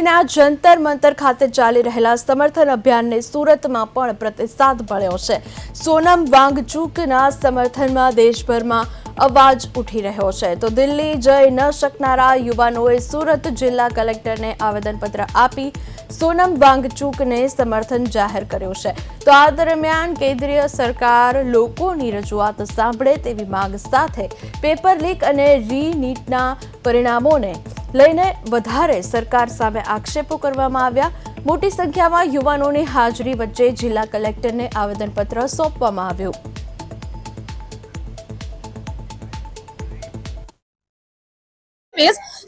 દિલ્હીના જંતર મંતર ખાતે ચાલી રહેલા સમર્થન અભિયાનને સુરતમાં પણ પ્રતિસાદ મળ્યો છે। સોનમ વાંગચુકના સમર્થનમાં દેશભરમાં અવાજ ઉઠી રહ્યો છે। તો દિલ્હી જઈ ન શકનારા યુવાનોએ સુરત જિલ્લા કલેક્ટરને આવેદનપત્ર આપી સોનમ વાંગચુકને સમર્થન જાહેર કર્યું છે। તો આ દરમિયાન કેન્દ્રીય સરકાર લોકોની રજૂઆત સાંભળે તેવી માંગ સાથે પેપર લીક અને રીનીટના પરિણામોને લઈને વધારે સરકાર સામે આક્ષેપો કરવામાં આવ્યા। મોટી સંખ્યામાં યુવાનોની હાજરી વચ્ચે જિલ્લા કલેક્ટરને આવેદનપત્ર સોંપવામાં આવ્યું।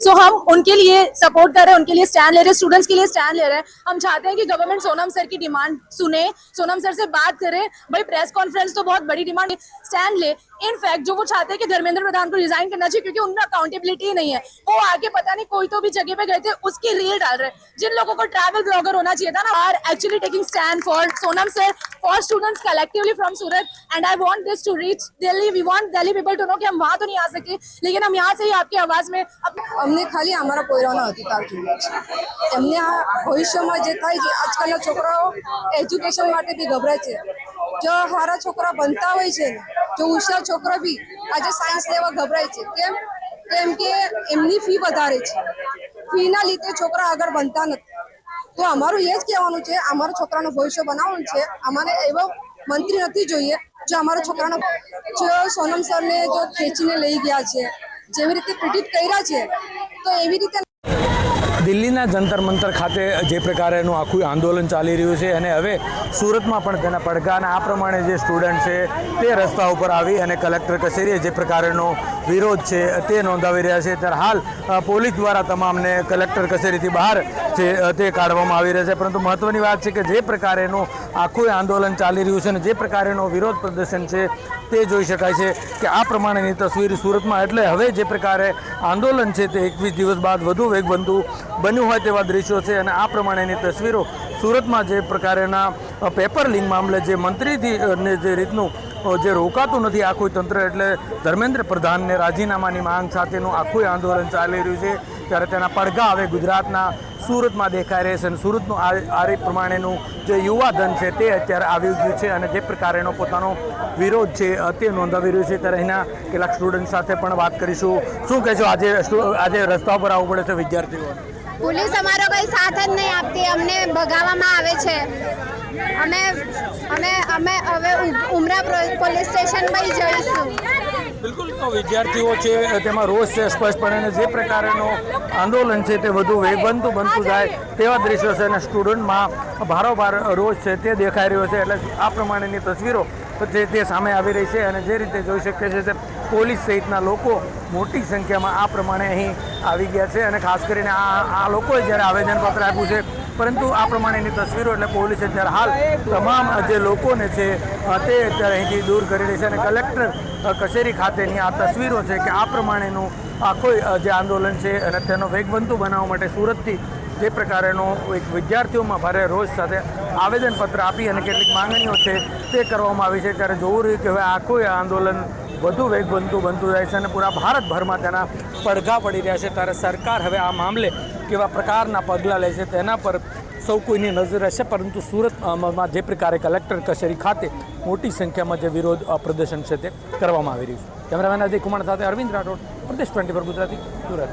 सो हम उनके लिए सपोर्ट कर रहे हैं, उनके लिए स्टैंड ले रहे हैं, स्टूडेंट्स के लिए स्टैंड ले रहे हैं। हम चाहते हैं कि गवर्नमेंट सोनम सर की डिमांड सुने, सोनम सर से बात करे। भाई प्रेस कॉन्फ्रेंस तो बहुत बड़ी डिमांड, स्टैंड ले। इनफैक्ट जो वो चाहते हैं कि धर्मेंद्र प्रधान को रिजाइन करना चाहिए क्योंकि उनमें अकाउंटेबिलिटी नहीं है। वो आगे पता नहीं कोई तो भी जगह पे गए थे उसकी रील डाल रहे हैं। जिन लोगों को ट्रैवल ब्लॉगर होना चाहिए था ना, are actually taking stand for Sonam sir, for students collectively from Surat. And I want this to reach Delhi. We want Delhi people to know कि हम वहां तो नहीं आ सके लेकिन हम यहाँ से ही आपकी आवाज में अमने खाली अमरा पोयरानो अधिकार જોઈએ છે। એમને આ ભવિષ્યમાં જે થાય છે, આજકાલના છોકરાઓ એજ્યુકેશન માટે બી ગભરાય છે। જો સારા છોકરા બનતા હોય છે ને, જો હોશિયાર છોકરા બી આજે સાયન્સ લેવા ગભરાય છે। કેમ કે એમની ફી વધારે છે। ફીના લીધે છોકરા આગળ બનતા નથી। તો અમારું એ જ કહેવાનું છે, અમારા છોકરાનું ભવિષ્ય બનાવવાનું છે। અમારે એવો મંત્રી નથી જોઈએ જો અમારા છોકરાનો જો સોનમ સરને જો ખેંચીને લઈ ગયા છે, જેવી રીતે પીડિત કર્યા છે, તો એવી રીતે દિલ્હીના જંતર મંતર ખાતે જે પ્રકારેનું આખું આંદોલન ચાલી રહ્યું છે અને હવે સુરતમાં પણ તેના પડઘાના આ પ્રમાણે જે સ્ટુડન્ટ છે તે રસ્તા ઉપર આવી અને કલેક્ટર કચેરીએ જે પ્રકારનો વિરોધ છે તે નોંધાવી રહ્યા છે। ત્યારે હાલ પોલીસ દ્વારા તમામને કલેક્ટર કચેરીથી બહાર છે તે કાઢવામાં આવી રહ્યા છે। પરંતુ મહત્ત્વની વાત છે કે જે પ્રકારેનું આખું આંદોલન ચાલી રહ્યું છે અને જે પ્રકારેનો વિરોધ પ્રદર્શન છે તે જોઈ શકાય છે કે આ પ્રમાણેની તસવીર સુરતમાં, એટલે હવે જે પ્રકારે આંદોલન છે તે 21 દિવસ બાદ વધુ વેગવંતુ બન્યું હોય તેવા દ્રશ્યો છે અને આ પ્રમાણેની તસવીરો સુરતમાં જે પ્રકારના પેપર લીક મામલે જે મંત્રીથી જે રીતનું જે રોકાતું નથી આખું તંત્ર, એટલે ધર્મેન્દ્ર પ્રધાનને રાજીનામાની માંગ સાથેનું આખું આંદોલન ચાલી રહ્યું છે। ત્યારે તેના પડઘા હવે ગુજરાતના સુરતમાં દેખાઈ રહે છે અને સુરતનું આ પ્રમાણેનું જે યુવાધન છે તે અત્યારે આવી ગયું છે અને જે પ્રકારેનો પોતાનો વિરોધ છે તે નોંધાવી રહ્યું છે। ત્યારે અહીંના કેટલાક સ્ટુડન્ટ સાથે પણ વાત કરીશું। શું કહેશો, આજે રસ્તા પર આવવું પડે છે વિદ્યાર્થીઓ? पुलिस हमारा कोई साथ જ नहीं આપતી, અમને ભગાવવામાં આવે છે। અમે હવે ઉમરા પોલીસ સ્ટેશન પર જઈશું। બિલકુલ, તો વિદ્યાર્થીઓ છે તેમાં રોષ છે સ્પષ્ટપણે, અને જે પ્રકારનો આંદોલન છે તે વધુ વેગવંતુ બનતું જાય તેવા દ્રશ્યો છે અને સ્ટુડન્ટમાં ભારોભાર રોષ છે તે દેખાઈ રહ્યો છે। એટલે આ પ્રમાણેની તસવીરો તે સામે આવી રહી છે અને જે રીતે જોઈ શકીએ છીએ તે પોલીસ સહિતના લોકો મોટી સંખ્યામાં આ પ્રમાણે અહીં આવી ગયા છે અને ખાસ કરીને આ લોકોએ જ્યારે આવેદનપત્ર આપ્યું છે, પરંતુ આ પ્રમાણેની તસવીરો એટલે પોલીસે અત્યારે હાલ તમામ જે લોકોને છે તે અત્યારે અહીંથી દૂર કરી રહી છે અને કલેક્ટર કચેરી ખાતેની આ તસવીરો છે કે આ પ્રમાણેનું આખું જે આંદોલન છે અને તેનો વેગવંતુ બનાવવા માટે સુરતથી જે પ્રકારેનો એક વિદ્યાર્થીઓમાં ભારે રોષ સાથે આવેદનપત્ર આપી અને કેટલીક માંગણીઓ છે તે કરવામાં આવી છે। ત્યારે જોવું રહ્યું કે હવે આખું આંદોલન વધુ વેગવંતુ બનતું જાય છે અને પૂરા ભારતભરમાં તેના પડઘા પડી રહ્યા છે। ત્યારે સરકાર હવે આ મામલે કેવા પ્રકારના પગલાં લે છે તેના પર સૌ કોઈની નજર રહેશે। પરંતુ સુરતમાં જે પ્રકારે કલેક્ટર કચેરી ખાતે મોટી સંખ્યામાં જે વિરોધ પ્રદર્શન છે તે કરવામાં આવી રહ્યું છે। કેમેરામેન અજય કુમાર સાથે અરવિંદ રાઠોડ, પ્રદેશ 24 ગુજરાતી, સુરત।